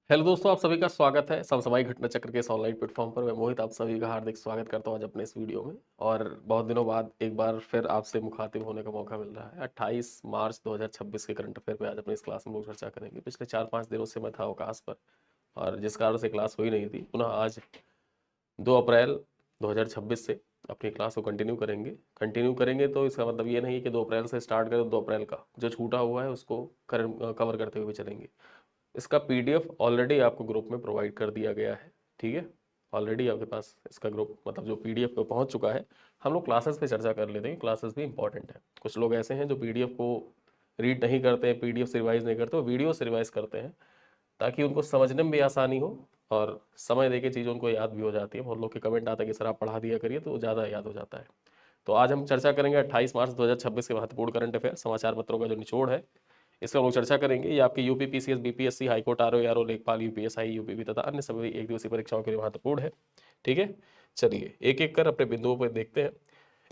Hello दोस्तों, आप सभी का स्वागत है समसामयिक घटना चक्र के इस ऑनलाइन प्लेटफॉर्म पर। मैं मोहित आप सभी का हार्दिक स्वागत करता हूं आज अपने इस वीडियो में। और बहुत दिनों बाद एक बार फिर आपसे मुखातिब होने का मौका मिल रहा है। 28 मार्च 2026 के करंट अफेयर पे आज अपनी इस क्लास में लोग चर्चा करेंगे। पिछले 4-5 दिनों से मैं था अवकाश पर और जिस कारण से क्लास हुई नहीं थी, पुनः आज 2 अप्रैल 2026 से अपनी क्लास को कंटिन्यू करेंगे। तो इसका मतलब ये नहीं है कि 2 अप्रैल से स्टार्ट करें, 2 अप्रैल का जो छूटा हुआ है उसको कवर करते हुए चलेंगे। इसका पीडीएफ ऑलरेडी आपको ग्रुप में प्रोवाइड कर दिया गया है। ठीक है, ऑलरेडी आपके पास इसका ग्रुप मतलब जो पीडीएफ पे पहुंच चुका है। हम लोग क्लासेस पे चर्चा कर लेते हैं, क्लासेस भी इंपॉर्टेंट है। कुछ लोग ऐसे हैं जो पीडीएफ को रीड नहीं करते हैं, पीडीएफ से रिवाइज नहीं करते, वो वीडियो से रिवाइज करते हैं ताकि उनको समझने में भी आसानी हो और समय दे के चीज़ उनको याद भी हो जाती है। बहुत लोग के कमेंट आता है कि सर आप पढ़ा दिया करिए, तो ज़्यादा याद हो जाता है। तो आज हम चर्चा करेंगे 28 मार्च 2026 के महत्वपूर्ण करंट अफेयर समाचार पत्रों का जो निचोड़ है, इसका हम लोग चर्चा करेंगे। ये आपके UP PCS, BPSC, high court, RO लेखपाल, यूपीएसआई, यूपीपी तथा अन्य सभी एक दिवसीय परीक्षाओं के लिए महत्वपूर्ण है। ठीक है, चलिए एक एक कर अपने बिंदुओं पर देखते हैं।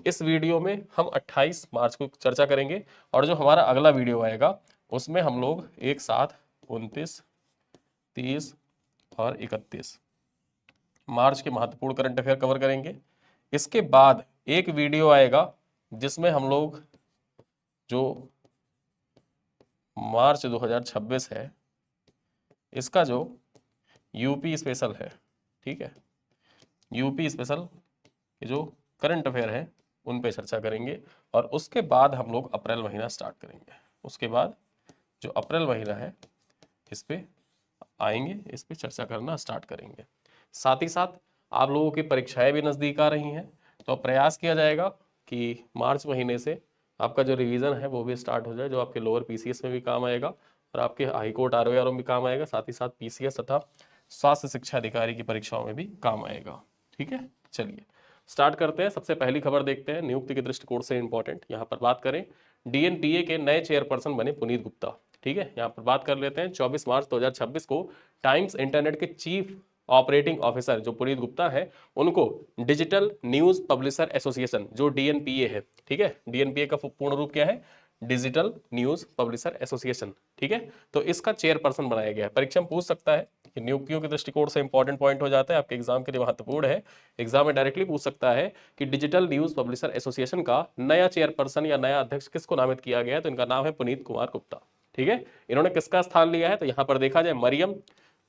इस वीडियो में हम 28 मार्च को चर्चा करेंगे और जो हमारा अगला वीडियो आएगा उसमें हम लोग एक साथ 29, 30 और 31 मार्च के महत्वपूर्ण करंट अफेयर कवर करेंगे। इसके बाद एक वीडियो आएगा जिसमें हम लोग जो मार्च 2026 है इसका जो यूपी स्पेशल है, ठीक है, यूपी स्पेशल के जो करंट अफेयर है उन पे चर्चा करेंगे। और उसके बाद हम लोग अप्रैल महीना स्टार्ट करेंगे। उसके बाद जो अप्रैल महीना है इस पे आएंगे, इस पे चर्चा करना स्टार्ट करेंगे। साथ ही साथ आप लोगों की परीक्षाएं भी नज़दीक आ रही हैं, तो प्रयास किया जाएगा कि मार्च महीने से आपका जो रिवीजन है वो भी स्टार्ट हो जाए, जो आपके लोअर पीसीएस में भी काम आएगा और आपके हाईकोर्ट आरओ में भी काम आएगा, साथ ही साथ पीसीएस तथा स्वास्थ्य शिक्षा अधिकारी की परीक्षाओं में भी काम आएगा। ठीक है, चलिए स्टार्ट करते हैं। सबसे पहली खबर देखते हैं, नियुक्ति के दृष्टिकोण से इंपॉर्टेंट। यहाँ पर बात करें, डीएनपीए के नए चेयरपर्सन बने पुनीत गुप्ता। ठीक है, यहाँ पर बात कर लेते हैं 24 मार्च 2026 को टाइम्स इंटरनेट के चीफ ऑपरेटिंग ऑफिसर जो पुनीत गुप्ता है उनको डिजिटल न्यूज पब्लिशर एसोसिएशन जो डीएनपीए है, ठीक है, डीएनपीए का पूर्ण रूप क्या है, डिजिटल न्यूज पब्लिशर एसोसिएशन। ठीक है, तो इसका चेयरपर्सन बनाया गया है। परीक्षा में पूछ सकता है कि नियुक्तियों के दृष्टिकोण से इंपॉर्टेंट पॉइंट हो जाता है, आपके एग्जाम के लिए महत्वपूर्ण है। एग्जाम में डायरेक्टली पूछ सकता है कि डिजिटल न्यूज पब्लिशर एसोसिएशन का नया चेयरपर्सन या नया अध्यक्ष किसको नामित किया गया है, तो इनका नाम है पुनीत कुमार गुप्ता। ठीक है, इन्होंने किसका स्थान लिया है, तो यहाँ पर देखा जाए मरियम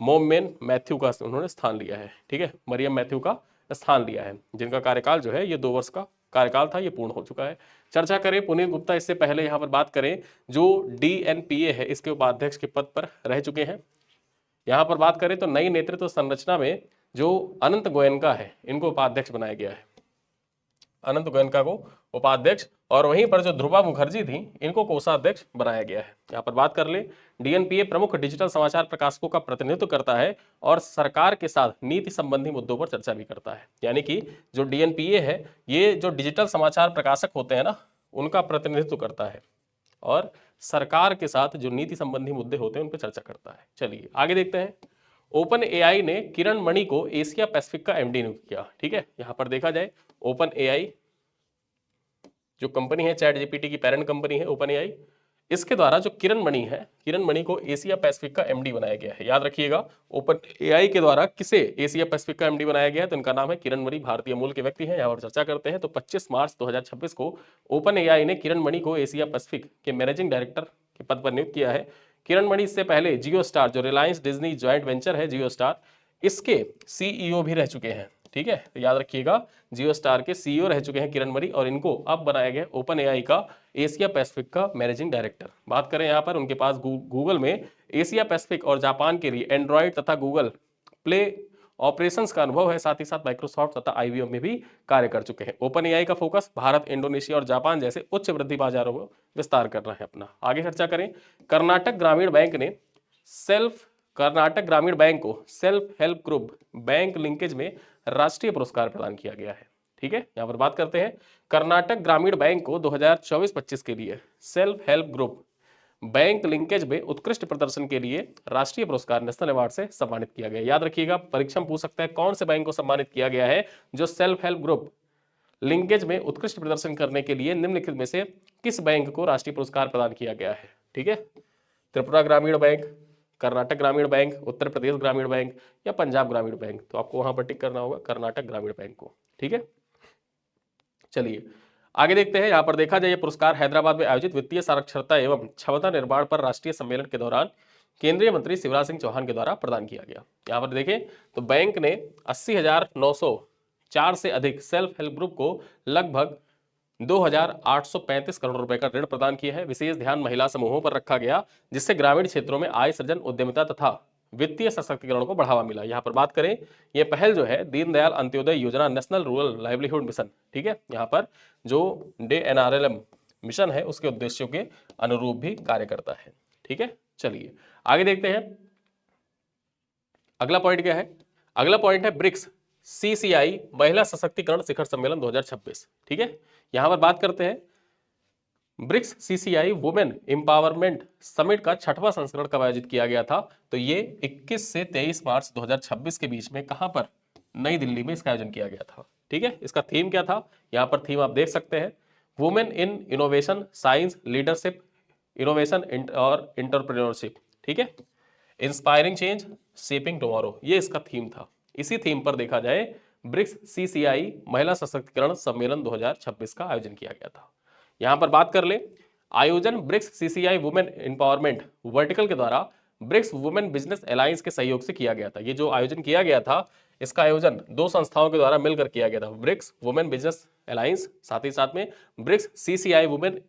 मोमेन मैथ्यू का उन्होंने स्थान लिया है। ठीक है, मरियम मैथ्यू का स्थान लिया है, जिनका कार्यकाल जो है ये 2 वर्ष का कार्यकाल था, ये पूर्ण हो चुका है। चर्चा करें पुनीत गुप्ता, इससे पहले यहाँ पर बात करें जो डीएनपीए है इसके उपाध्यक्ष के पद पर रह चुके हैं। यहाँ पर बात करें तो नई नेतृत्व संरचना में जो अनंत गोयनका है इनको उपाध्यक्ष बनाया गया है, अनंत गोयनका को उपाध्यक्ष, और वहीं पर जो ध्रुवा मुखर्जी थी इनको कोषाध्यक्ष बनाया गया है। यहाँ पर बात कर ले, डीएनपीए प्रमुख डिजिटल समाचार प्रकाशकों का प्रतिनिधित्व करता है और सरकार के साथ नीति संबंधी मुद्दों पर चर्चा भी करता है। यानी कि जो डीएनपीए है ये जो डिजिटल समाचार प्रकाशक होते हैं ना उनका प्रतिनिधित्व करता है और सरकार के साथ जो नीति संबंधी मुद्दे होते हैं उन पर चर्चा करता है। चलिए आगे देखते हैं। ओपन एआई ने किरण मणि को एशिया पैसिफिक का एमडी नियुक्त किया। ठीक है, यहां पर देखा जाए ओपन एआई जो कंपनी है, चैट जीपीटी की पेरेंट कंपनी है ओपन एआई, इसके द्वारा जो किरण मणि है, किरण मणि को एशिया पैसिफिक का एमडी बनाया गया है। याद रखिएगा, ओपन एआई के द्वारा किसे एशिया पैसिफिक का एमडी बनाया गया है, तो इनका नाम है किरण मणि, भारतीय मूल के व्यक्ति हैं। यहाँ पर चर्चा करते हैं तो 25 मार्च 2026 को ओपन एआई ने किरण मणि को एशिया पैसिफिक के मैनेजिंग डायरेक्टर के पद पर नियुक्त किया है। किरण मणि इससे पहले जियो स्टार जो रिलायंस डिज्नी ज्वाइंट वेंचर है जियो स्टार, इसके सीईओ भी रह चुके हैं। ठीक है, तो याद रखिएगा जियो स्टार के सीईओ रह चुके हैं किरण मणि और इनको अब बनाया गया ओपन एआई का एशिया पैसिफिक का मैनेजिंग डायरेक्टर। बात करें यहाँ पर उनके पास गूगल में एशिया पैसिफिक और जापान के लिए एंड्रॉइड तथा गूगल प्ले ऑपरेशंस का अनुभव है, साथ ही साथ माइक्रोसॉफ्ट तथा आईबीएम में भी कार्य कर चुके हैं। ओपन एआई का फोकस भारत, इंडोनेशिया और जापान जैसे उच्च वृद्धि बाजारों में विस्तार करना है अपना। आगे चर्चा करें, कर्नाटक ग्रामीण बैंक ने कर्नाटक ग्रामीण बैंक को self help group bank linkage में राष्ट्रीय पुरस्कार प्रदान किया गया है। ठीक है, यहां पर बात करते हैं, कर्नाटक ग्रामीण बैंक को 2024-25 के लिए self help group bank linkage में उत्कृष्ट प्रदर्शन के लिए राष्ट्रीय पुरस्कार नेशनल अवार्ड से सम्मानित किया गया। याद रखिएगा, परीक्षा में पूछ सकता है कौन से बैंक को सम्मानित किया गया है जो सेल्फ हेल्प ग्रुप लिंकेज में उत्कृष्ट प्रदर्शन करने के लिए निम्नलिखित में से किस बैंक को राष्ट्रीय पुरस्कार प्रदान किया गया है। ठीक है, त्रिपुरा ग्रामीण बैंक, कर्नाटक ग्रामीण बैंक, उत्तर प्रदेश ग्रामीण बैंक या पंजाब ग्रामीण बैंक, तो आपको वहां पर टिक करना होगा कर्नाटक ग्रामीण बैंक को। ठीक है, चलिए आगे देखते हैं। यहां पर देखा जाए, पुरस्कार हैदराबाद में आयोजित वित्तीय साक्षरता एवं क्षमता निर्माण पर राष्ट्रीय सम्मेलन के दौरान केंद्रीय मंत्री शिवराज सिंह चौहान के द्वारा प्रदान किया गया। यहां पर देखें तो बैंक ने 80,904 से अधिक सेल्फ हेल्प ग्रुप को लगभग 2,835 करोड़ रुपए का ऋण प्रदान किया है। विशेष ध्यान महिला समूहों पर रखा गया, जिससे ग्रामीण क्षेत्रों में आय सृजन, उद्यमिता तथा वित्तीय सशक्तिकरण को बढ़ावा मिला। यहां पर बात करें, यह पहल जो है दीनदयाल अंत्योदय योजना, नेशनल रूरल लाइवलीहुड मिशन, ठीक है, यहां पर जो DNRLM मिशन है उसके उद्देश्यों के अनुरूप भी कार्य करता है। ठीक है, चलिए आगे देखते हैं। अगला पॉइंट क्या है? अगला पॉइंट है ब्रिक्स CCI महिला सशक्तिकरण शिखर सम्मेलन 2026। ठीक है, यहां पर बात करते हैं BRICS CCI women empowerment summit का 6वां संस्करण कब आयोजित किया गया था? तो ये 21 से 23 मार्च 2026 के बीच में कहां पर? नई दिल्ली में इसका आयोजन किया गया था। ठीक है, इसका थीम क्या था? यहां पर थीम आप देख सकते हैं, women in innovation, science, leadership, innovation और एंटरप्रेन्योरशिप। ठीक है, इंस्पायरिंग चेंज, शेपिंग टुमारो, ये इसका थीम था। इसी थीम पर देखा जाए ब्रिक्स CCI महिला सशक्तिकरण सम्मेलन 2026 का आयोजन किया गया था। यहां पर बात कर ले, आयोजन BRICS CCI women empowerment vertical के द्वारा ब्रिक्स वुमेन बिजनेस अलायंस के सहयोग से किया गया था। ये जो आयोजन किया गया था, इसका आयोजन दो संस्थाओं के द्वारा मिलकर किया गया था, ब्रिक्स वुमेन बिजनेस अलायंस, साथ ही साथ में BRICS CCI women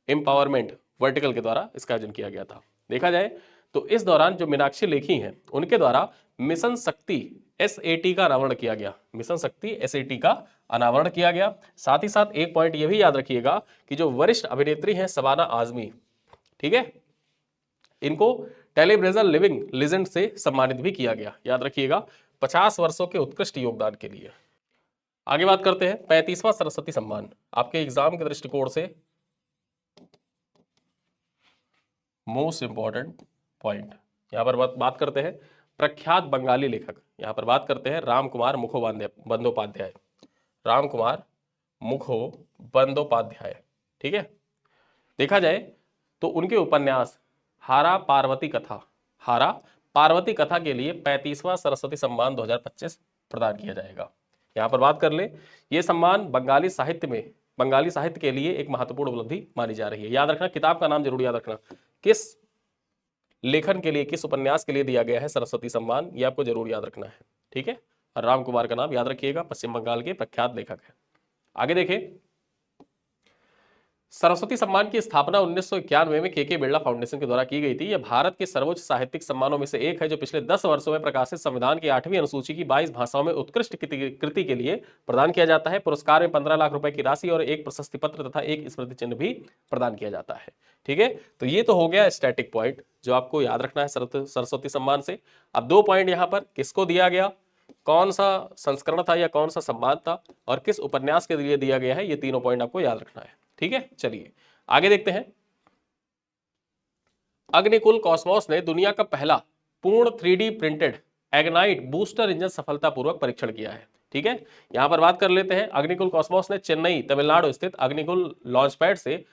empowerment vertical के द्वारा इसका आयोजन किया गया था। देखा जाए तो इस दौरान जो मीनाक्षी लेखी हैं, उनके द्वारा मिशन शक्ति SAT का अनावरण किया गया। मिशन शक्ति SAT का अनावरण किया गया। साथ ही साथ एक पॉइंट यह भी याद रखिएगा कि जो वरिष्ठ अभिनेत्री हैं शबाना आजमी, ठीक है, इनको टेलीविजन लिविंग लेजेंड से सम्मानित भी किया गया। याद रखिएगा, 50 वर्षों के उत्कृष्ट योगदान के लिए। आगे बात करते हैं 35वां सरस्वती सम्मान। आपके एग्जाम के दृष्टिकोण से मोस्ट इंपॉर्टेंट पॉइंट, यहां पर बात करते हैं प्रख्यात बंगाली लेखक, यहां पर बात करते हैं राम कुमार मुखोपाध्याय, राम कुमार मुखोपाध्याय। ठीक है, देखा जाए तो उनके उपन्यास हारा पार्वती कथा के लिए 35वां सरस्वती सम्मान 2025 प्रदान किया जाएगा। यहां पर बात कर ले, यह सम्मान बंगाली साहित्य के लिए एक महत्वपूर्ण उपलब्धि मानी जा रही है। याद रखना, किताब का नाम जरूर याद रखना, किस लेखन के लिए, किस उपन्यास के लिए दिया गया है सरस्वती सम्मान, ये आपको जरूर याद रखना है। ठीक है, और राम कुमार का नाम याद रखिएगा, पश्चिम बंगाल के प्रख्यात लेखक है। आगे देखें, सरस्वती सम्मान की स्थापना 1991 में KK बिरला फाउंडेशन के द्वारा की गई थी। यह भारत के सर्वोच्च साहित्यिक सम्मानों में से एक है, जो पिछले 10 वर्षों में प्रकाशित संविधान की 8वीं अनुसूची की 22 भाषाओं में उत्कृष्ट कृति के लिए प्रदान किया जाता है। पुरस्कार में 15 लाख रुपए की राशि और एक प्रशस्ति पत्र तथा एक स्मृति चिन्ह भी प्रदान किया जाता है। ठीक है, तो ये तो हो गया स्टैटिक पॉइंट जो आपको याद रखना है सरस्वती सम्मान से। अब 2 पॉइंट यहाँ पर, किसको दिया गया, कौन सा संस्करण था या कौन सा सम्मान था, और किस उपन्यास के लिए दिया गया है, ये तीनों पॉइंट आपको याद रखना है। ठीक है, चलिए आगे देखते हैं। अग्निकुल कॉस्मोस ने दुनिया का पहला पूर्ण 3D प्रिंटेड एग्नाइट बूस्टर इंजन सफलतापूर्वक परीक्षण किया है। ठीक है, यहां पर बात कर लेते हैं। अग्निकुल कॉस्मोस ने चेन्नई तमिलनाडु स्थित अग्निकुल लॉन्चपैड से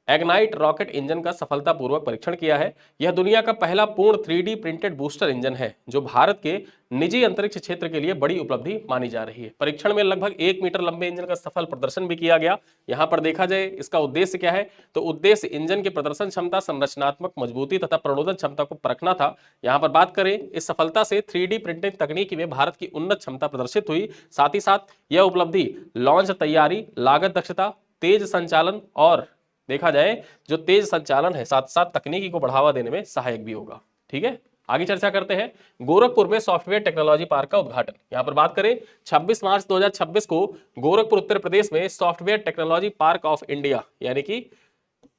एग्नाइट रॉकेट इंजन का सफलतापूर्वक परीक्षण किया है। यह दुनिया का पहला पूर्ण 3D प्रिंटेड बूस्टर इंजन है, जो भारत के निजी अंतरिक्ष क्षेत्र के लिए बड़ी उपलब्धि मानी जा रही है। परीक्षण में लगभग 1 मीटर लंबे इंजन का सफल प्रदर्शन भी किया गया। यहां पर देखा जाए इसका उद्देश्य क्या है, तो उद्देश्य इंजन के प्रदर्शन क्षमता, संरचनात्मक मजबूती तथा प्रणोदन क्षमता को परखना था। यहां पर बात करें, इस सफलता से 3D प्रिंटिंग तकनीकी में भारत की उन्नत क्षमता प्रदर्शित हुई। साथ ही साथ यह उपलब्धि लॉन्च तैयारी, लागत दक्षता, तेज संचालन और देखा जाए जो तेज संचालन है, साथ साथ तकनीकी को बढ़ावा देने में सहायक भी होगा। ठीक है, आगे चर्चा करते हैं गोरखपुर में सॉफ्टवेयर टेक्नोलॉजी पार्क का उद्घाटन। यहां पर बात करें 26 मार्च 2026 को गोरखपुर उत्तर प्रदेश में software technology park of India यानी कि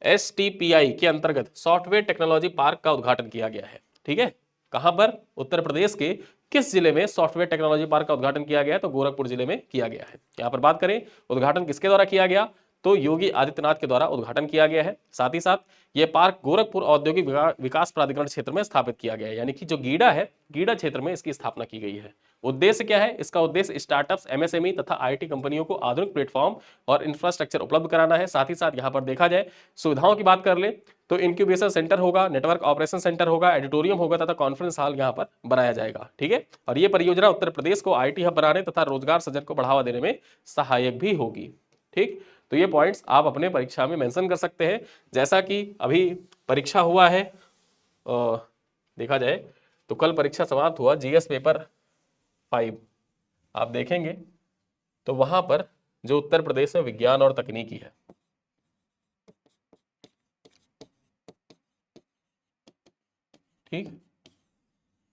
STPI के अंतर्गत सॉफ्टवेयर टेक्नोलॉजी पार्क का उद्घाटन किया गया है। ठीक है, कहां पर, उत्तर प्रदेश के किस जिले में सॉफ्टवेयर टेक्नोलॉजी पार्क का उद्घाटन किया गया है, तो गोरखपुर जिले में किया गया है। यहां पर बात करें उद्घाटन किसके द्वारा किया गया, तो योगी आदित्यनाथ के द्वारा उद्घाटन किया गया है। साथ ही साथ ये पार्क गोरखपुर औद्योगिक विकास प्राधिकरण क्षेत्र में स्थापित किया गया है, यानी कि जो गीडा है, गीडा क्षेत्र में इसकी स्थापना की गई है। उद्देश्य क्या है इसका? उद्देश्य स्टार्टअप्स, एमएसएमई तथा आईटी कंपनियों को आधुनिक प्लेटफॉर्म और इंफ्रास्ट्रक्चर उपलब्ध कराना है। साथ ही साथ यहाँ पर देखा जाए सुविधाओं की बात कर ले तो इंक्यूबेशन सेंटर होगा, नेटवर्क ऑपरेशन सेंटर होगा, एडिटोरियम होगा तथा कॉन्फ्रेंस हॉल यहाँ पर बनाया जाएगा। ठीक है, और ये परियोजना उत्तर प्रदेश को आईटी हब बनाने तथा रोजगार सृजन को बढ़ावा देने में सहायक भी होगी। ठीक, तो ये पॉइंट्स आप अपने परीक्षा में मेंशन कर सकते हैं। जैसा कि अभी परीक्षा हुआ है, देखा जाए तो कल परीक्षा समाप्त हुआ, जीएस पेपर 5 आप देखेंगे तो वहां पर जो उत्तर प्रदेश में विज्ञान और तकनीकी है, ठीक,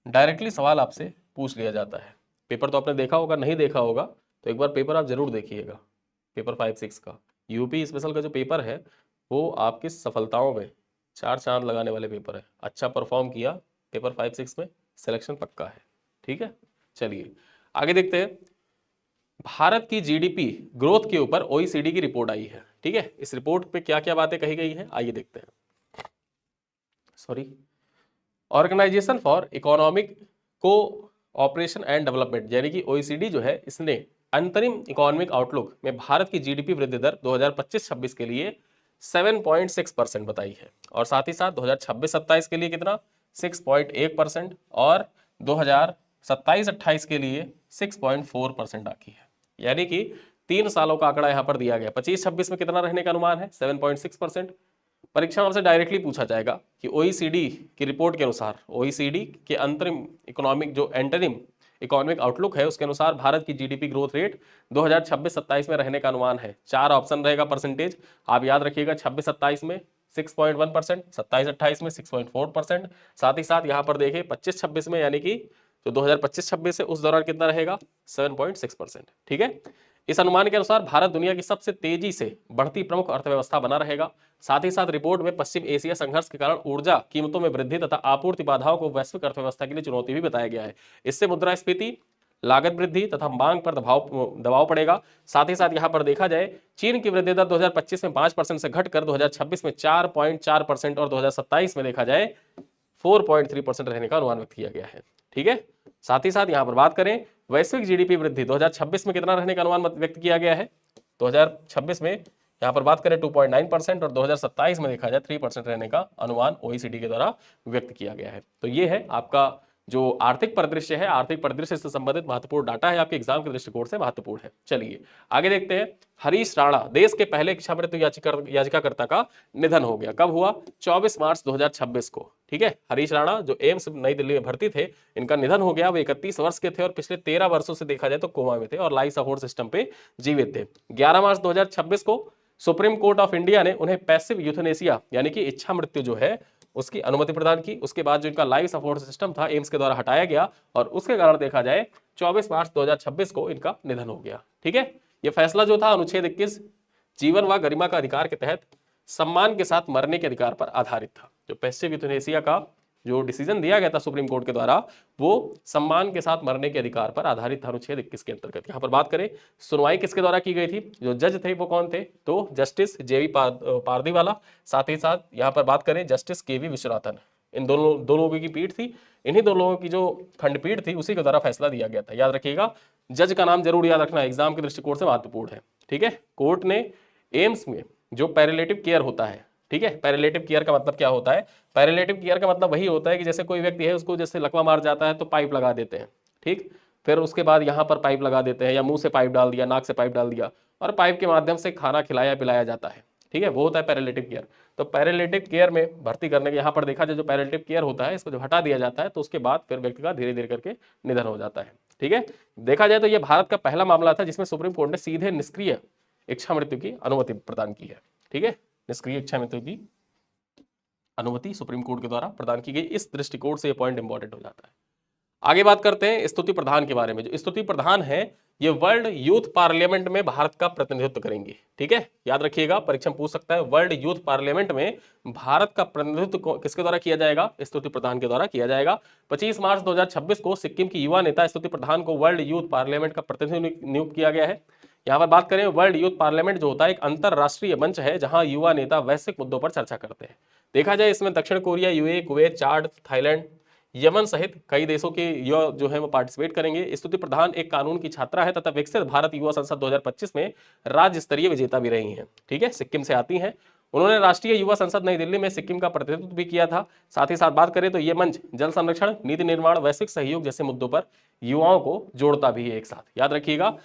डायरेक्टली सवाल आपसे पूछ लिया जाता है। पेपर तो आपने देखा होगा, नहीं देखा होगा तो एक बार पेपर आप जरूर देखिएगा, पेपर 5-6 का यूपी स्पेशल का जो पेपर है वो आपकी सफलताओं में 4 चांद लगाने वाले पेपर है। अच्छा परफॉर्म किया पेपर 5-6 में, सिलेक्शन पक्का है। ठीक है, चलिए आगे देखते हैं। भारत की जीडीपी ग्रोथ के ऊपर ओईसीडी की रिपोर्ट आई है। ठीक है, इस रिपोर्ट पे क्या क्या बातें कही गई है आइए देखते हैं। Organisation for economic cooperation and development यानी कि ओईसीडी जो है, इसने अंतरिम इकोनॉमिक आउटलुक में भारत की जीडीपी वृद्धि दर 2025-26 के लिए 7.6% बताई है, और साथ ही साथ 2026-27 के लिए कितना 6.1% और 2027-28 के लिए 6.4% आकी है। यानी कि 3 सालों का आंकड़ा यहाँ पर दिया गया। 25-26 में कितना रहने का अनुमान है? 7.6%। परीक्षा में आपसे डायरेक्टली पूछा जाएगा कि ओईसीडी की रिपोर्ट के अनुसार, ओईसीडी के अंतरिम इकोनॉमिक जो एंटरिम इकोनॉमिक आउटलुक है उसके अनुसार भारत की जीडीपी ग्रोथ रेट 2026-27 में रहने का अनुमान है। 4 ऑप्शन रहेगा परसेंटेज, आप याद रखिएगा। 26-27 में 6.1%, 27-28 में 6.4%, साथ ही साथ यहाँ पर देखिए 25-26 में यानी कि जो 2025-26 है उस दौरान कितना रहेगा 7.6%। ठीक है, इस अनुमान के अनुसार भारत दुनिया की सबसे तेजी से बढ़ती प्रमुख अर्थव्यवस्था बना रहेगा। साथ ही साथ रिपोर्ट में पश्चिम एशिया संघर्ष के कारण ऊर्जा कीमतों में वृद्धि तथा आपूर्ति बाधाओं को वैश्विक अर्थव्यवस्था के लिए चुनौती भी बताया गया है। इससे मुद्रास्फीति, लागत वृद्धि तथा मांग पर दबाव पड़ेगा। साथ ही साथ यहाँ पर देखा जाए चीन की वृद्धि दर 2025 में 5% से घटकर 2026 में 4.4% और 2027 में देखा जाए 4.3% रहने का अनुमान व्यक्त किया गया है। ठीक है, साथ ही साथ यहाँ पर बात करें वैश्विक जीडीपी वृद्धि 2026 में कितना रहने का अनुमान व्यक्त किया गया है? 2026 में यहाँ पर बात करें 2.9% और 2027 में देखा जाए 3% रहने का अनुमान ओईसीडी के द्वारा व्यक्त किया गया है। तो ये है आपका जो आर्थिक परिदृश्य है, आर्थिक परिदृश्य से संबंधित महत्वपूर्ण डाटा है, आपके एग्जाम के दृष्टिकोण से महत्वपूर्ण है। चलिए आगे देखते हैं। हरीश राणा देश के पहले इच्छा मृत्यु याचिकाकर्ता का निधन हो गया। कब हुआ? 24 मार्च 2026 को। ठीक है, हरीश राणा जो एम्स नई दिल्ली में भर्ती थे, इनका निधन हो गया। वो 31 वर्ष के थे और पिछले 13 वर्षों से देखा जाए तो कोमा में थे और लाइफ सपोर्ट सिस्टम पे जीवित थे। 11 मार्च 2026 को सुप्रीम कोर्ट ऑफ इंडिया ने उन्हें पैसिव यूथनेसिया यानी कि इच्छा मृत्यु जो है उसकी अनुमति प्रदान की। उसके बाद जो इनका लाइफ सपोर्ट सिस्टम था एम्स के द्वारा हटाया गया और उसके कारण देखा जाए 24 मार्च 2026 को इनका निधन हो गया। ठीक है, ये फैसला जो था अनुच्छेद 21 जीवन व गरिमा का अधिकार के तहत सम्मान के साथ मरने के अधिकार पर आधारित था। जो पैसिव यूथनेसिया का जो डिसीजन दिया गया था सुप्रीम कोर्ट के द्वारा वो सम्मान के साथ मरने के अधिकार पर आधारित था अनुच्छेद 21 के अंतर्गत। यहाँ पर बात करें सुनवाई किसके द्वारा की गई थी? जो जज थे वो कौन थे? तो जस्टिस जेवी पारदीवाला, साथ ही साथ यहाँ पर बात करें जस्टिस केवी विश्वनाथन। इन दो लोगों की पीठ थी। इन्हीं दो लोगों की जो खंडपीठ थी उसी के द्वारा फैसला दिया गया था। याद रखिएगा, जज का नाम जरूर याद रखना, एग्जाम के दृष्टिकोण से महत्वपूर्ण है। ठीक है, कोर्ट ने एम्स में जो पैरेलेटिव केयर होता है, ठीक है, पैरेलेटिव केयर का मतलब क्या होता है? पैरेलेटिव केयर का मतलब वही होता है कि जैसे कोई व्यक्ति है उसको जैसे लकवा मार जाता है तो पाइप लगा देते हैं, ठीक, फिर उसके बाद यहाँ पर पाइप लगा देते हैं या मुंह से पाइप डाल दिया, नाक से पाइप डाल दिया और पाइप के माध्यम से खाना खिलाया पिलाया जाता है। ठीक है, वो होता है पैरेलेटिव केयर। तो पैरेलेटिव केयर में भर्ती करने के यहाँ पर देखा जाए जो पैरेलेटिव केयर होता है इसको जब हटा दिया जाता है तो उसके बाद फिर व्यक्ति का धीरे धीरे करके निधन हो जाता है। ठीक है, देखा जाए तो ये भारत का पहला मामला था जिसमें सुप्रीम कोर्ट ने सीधे निष्क्रिय इच्छा मृत्यु की अनुमति प्रदान की है। ठीक है, निष्क्रिय इच्छा मृत्यु की अनुमति सुप्रीम कोर्ट के द्वारा प्रदान की गई। इस दृष्टिकोण से यह पॉइंट इंपॉर्टेंट हो जाता है। आगे बात करते हैं स्तुति प्रधान के बारे में। जो स्तुति प्रधान है ये वर्ल्ड यूथ पार्लियामेंट में भारत का प्रतिनिधित्व करेंगे। ठीक है, याद रखिएगा, परीक्षा में पूछ सकता है वर्ल्ड यूथ पार्लियामेंट में भारत का प्रतिनिधित्व किसके द्वारा किया जाएगा? स्तुति प्रधान के द्वारा किया जाएगा। 25 मार्च 2026 को सिक्किम की युवा नेता स्तुति प्रधान को वर्ल्ड यूथ पार्लियामेंट का प्रतिनिधि नियुक्त किया गया है। यहाँ पर बात करें वर्ल्ड यूथ पार्लियामेंट जो होता है एक अंतरराष्ट्रीय मंच है जहां युवा नेता वैश्विक मुद्दों पर चर्चा करते हैं। देखा जाए इसमें दक्षिण कोरिया, यूएई, कुवैत, चाड, थाईलैंड, यमन सहित कई देशों के युवा जो है वो पार्टिसिपेट करेंगे। स्तुति प्रधान एक कानून की छात्रा है तथा विकसित भारत युवा संसद 2025 में राज्य स्तरीय विजेता भी रही हैं। ठीक है, सिक्किम से आती हैं। उन्होंने राष्ट्रीय युवा संसद नई दिल्ली में सिक्किम का प्रतिनिधित्व भी किया था। साथ ही साथ बात करें तो ये मंच जल संरक्षण, नीति निर्माण, वैश्विक सहयोग जैसे मुद्दों पर युवाओं को जोड़ता भी है एक साथ। याद रखिएगा,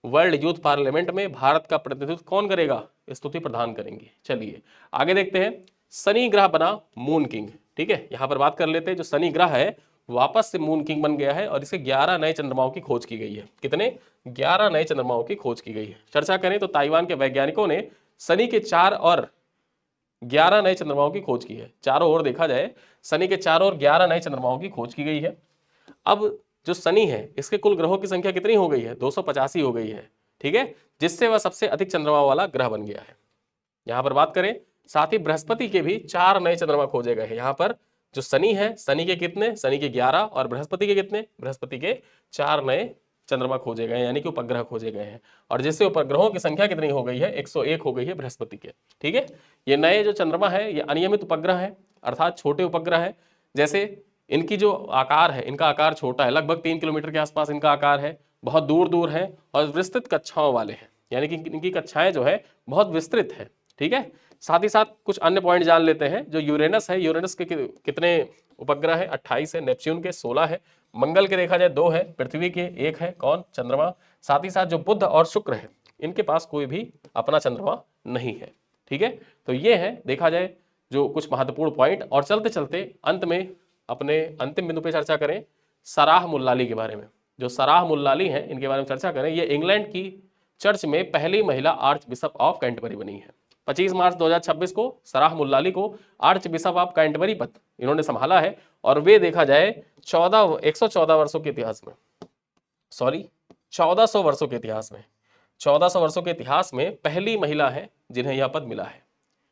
वर्ल्ड यूथ पार्लियामेंट में भारत का प्रतिनिधित्व कौन करेगा? स्तुति प्रधान करेंगे। चलिए आगे देखते हैं। शनि ग्रह बना मून किंग। ठीक है, यहां पर बात कर लेते हैं। जो शनि ग्रह है वापस से मून किंग बन गया है और इसे 11 नए चंद्रमाओं की खोज की गई है। कितने? 11 नए चंद्रमाओं की खोज की गई है। चर्चा करें तो ताइवान के वैज्ञानिकों ने शनि के 4 और 11 नए चंद्रमाओं की खोज की है। चारों ओर देखा जाए शनि के 4 और 11 नए चंद्रमाओं की खोज की गई है। अब जो शनि है इसके कुल ग्रहों की संख्या कितनी हो गई है? 285 हो गई है। ठीक है, जिससे वह सबसे अधिक चंद्रमा वाला ग्रह बन गया है। यहां पर बात करें, साथ ही बृहस्पति के भी 4 नए चंद्रमा खोजे गए हैं। यहां पर जो शनि है, शनि के कितने? शनि के 11 और बृहस्पति के कितने? बृहस्पति के 4 नए चंद्रमा खोजे गए हैं, यानी कि उपग्रह खोजे गए हैं। और जिससे उपग्रहों की संख्या कितनी हो गई है? 101 हो गई है बृहस्पति के। ठीक है, ये नए जो चंद्रमा है ये अनियमित उपग्रह है, अर्थात छोटे उपग्रह है। जैसे इनकी जो आकार है, इनका आकार छोटा है, लगभग 3 किलोमीटर के आसपास इनका आकार है, बहुत दूर दूर है और विस्तृत कक्षाओं वाले हैं, यानी कि इनकी कक्षाएं जो है बहुत विस्तृत है। ठीक है, साथ ही साथ कुछ अन्य पॉइंट जान लेते हैं। जो यूरेनस है, यूरेनस के कितने उपग्रह है? 28 है। नेपच्यून के 16 है। मंगल के देखा जाए 2 है। पृथ्वी के 1 है। कौन? चंद्रमा। साथ ही साथ जो बुध और शुक्र है इनके पास कोई भी अपना चंद्रमा नहीं है। ठीक है, तो ये है देखा जाए जो कुछ महत्वपूर्ण पॉइंट। और चलते चलते अंत में अपने अंतिम बिंदु पे चर्चा करें सराह मुल्लाली के बारे में। जो सराह मुल्लाली हैं इनके बारे में चर्चा करें। ये इंग्लैंड की चर्च में पहली महिला आर्च बिशप ऑफ कैंटरबरी बनी है। 25 मार्च 2026 को सराह मुल्लाली को आर्च बिशप ऑफ कैंटरबरी पद इन्होंने संभाला है। और वे देखा जाए 114 वर्षों के इतिहास में, सॉरी 1400 वर्षों के इतिहास में, 1400 वर्षों के इतिहास में पहली महिला है जिन्हें यह पद मिला है।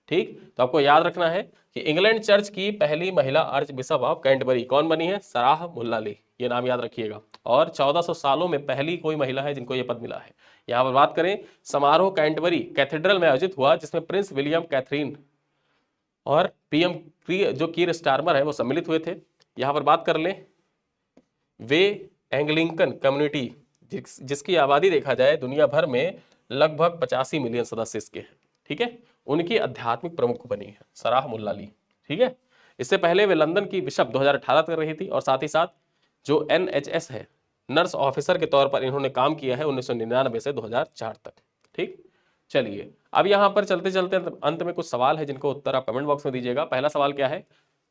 ठीक, तो आपको याद रखना है कि इंग्लैंड चर्च की पहली महिला आर्च बिशप ऑफ कैंटरबरी कौन बनी है? सराह मुल्लाली, ये नाम याद रखिएगा। और 1400 सालों में पहली कोई महिला है जिनको यह पद मिला है। यहां पर बात करें, समारोह कैंटरबरी कैथेड्रल में आयोजित हुआ जिसमें प्रिंस विलियम, कैथरीन और पीएम जो कीर स्टारमर है वो सम्मिलित हुए थे। यहां पर बात कर लें, वे एंग्लिकन कम्युनिटी जिसकी आबादी देखा जाए दुनिया भर में लगभग 85 मिलियन सदस्य इसके हैं। ठीक है, उनकी आध्यात्मिक प्रमुख बनी है सराह मुल्लाली। ठीक है, इससे पहले वे लंदन की बिशप 2018 कर रही थी और साथ ही साथ जो NHS है नर्स ऑफिसर के तौर पर इन्होंने काम किया है 1999 से 2004 तक। ठीक, चलिए अब यहां पर चलते चलते अंत में कुछ सवाल है जिनको उत्तर आप कमेंट बॉक्स में दीजिएगा। पहला सवाल क्या है?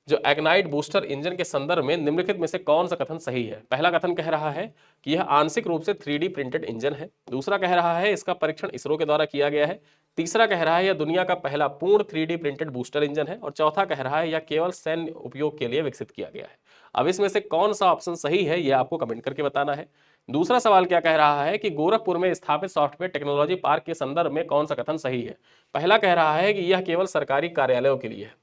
जो एग्नाइट बूस्टर इंजन के संदर्भ में निम्नलिखित में से कौन सा कथन सही है? पहला कथन कह रहा है कि यह आंशिक रूप से 3D प्रिंटेड इंजन है। दूसरा कह रहा है इसका परीक्षण इसरो के द्वारा किया गया है। तीसरा कह रहा है यह दुनिया का पहला पूर्ण 3D प्रिंटेड बूस्टर इंजन है। और चौथा कह रहा है यह केवल सैन्य उपयोग के लिए विकसित किया गया है। अब इसमें से कौन सा ऑप्शन सही है यह आपको कमेंट करके बताना है। दूसरा सवाल क्या कह रहा है कि गोरखपुर में स्थापित सॉफ्टवेयर टेक्नोलॉजी पार्क के संदर्भ में कौन सा कथन सही है? पहला कह रहा है कि यह केवल सरकारी कार्यालयों के लिए है।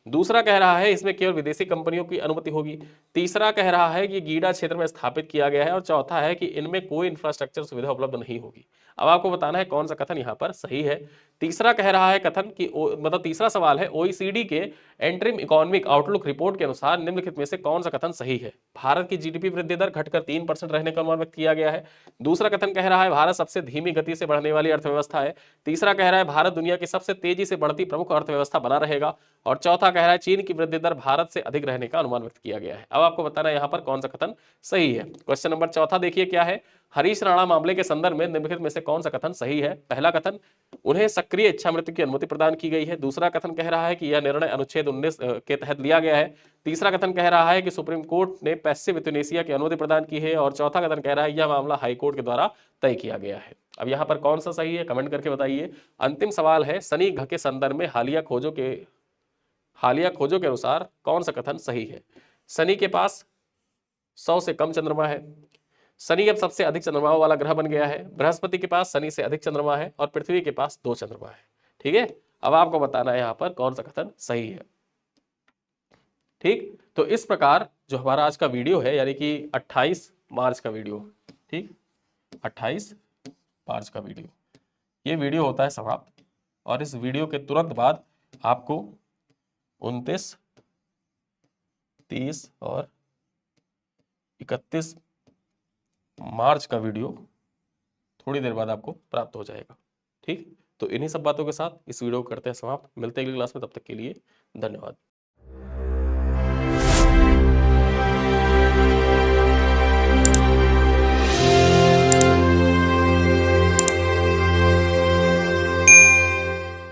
दूसरा कह रहा है इसमें केवल विदेशी कंपनियों की अनुमति होगी। तीसरा कह रहा है कि गीडा क्षेत्र में स्थापित किया गया है। और चौथा है कि इनमें कोई इंफ्रास्ट्रक्चर सुविधा उपलब्ध नहीं होगी। अब आपको बताना है कौन सा कथन यहाँ पर सही है। तीसरा कह रहा है कथन कि मतलब तीसरा सवाल है OECD के एंट्रीम इकोनॉमिक आउटलुक रिपोर्ट के अनुसार निम्नलिखित में से कौन सा कथन सही है? भारत की GDP वृद्धि दर घटकर 3% रहने का अनुमान व्यक्त किया गया है। दूसरा कथन कह रहा है भारत सबसे धीमी गति से बढ़ने वाली अर्थव्यवस्था है। तीसरा कह रहा है भारत दुनिया की सबसे तेजी से बढ़ती प्रमुख अर्थव्यवस्था बना रहेगा। और चौथा कह रहा है चीन की वृद्धि दर भारत से अधिक रहने का अनुमान व्यक्त किया गया है। अब आपको बताना है यहाँ पर कौन सा कथन सही है। क्वेश्चन नंबर चौथा देखिए क्या है? हरीश राणा मामले के संदर्भ में निम्नलिखित में से कौन सा कथन सही है? पहला कथन, उन्हें सक्रिय इच्छा मृत्यु की अनुमति प्रदान की गई है। दूसरा कथन कह रहा है कि यह निर्णय अनुच्छेद 19 के तहत लिया गया है। तीसरा कथन कह रहा है कि सुप्रीम कोर्ट ने पैसिव यूथनेसिया की अनुमति प्रदान की है। और चौथा कथन कह रहा है यह मामला हाईकोर्ट के द्वारा तय किया गया है। अब यहाँ पर कौन सा सही है कमेंट करके बताइए। अंतिम सवाल है, शनि ग्रह के संदर्भ में हालिया खोजों के अनुसार कौन सा कथन सही है? शनि के पास 100 से कम चंद्रमा है। शनि अब सबसे अधिक चंद्रमाओं वाला ग्रह बन गया है। बृहस्पति के पास शनि से अधिक चंद्रमा है और पृथ्वी के पास 2 चंद्रमा है। ठीक है, अब आपको बताना है यहाँ पर कौन सा कथन सही है। ठीक, तो इस प्रकार जो हमारा आज का वीडियो है यानी कि 28 मार्च का वीडियो, ठीक 28 मार्च का वीडियो। ये वीडियो होता है समाप्त, और इस वीडियो के तुरंत बाद आपको 29, 30 और 31 मार्च का वीडियो थोड़ी देर बाद आपको प्राप्त हो जाएगा। ठीक, तो इन्हीं सब बातों के साथ इस वीडियो को करते हैं समाप्त। मिलते हैं अगली क्लास में, तब तक के लिए धन्यवाद।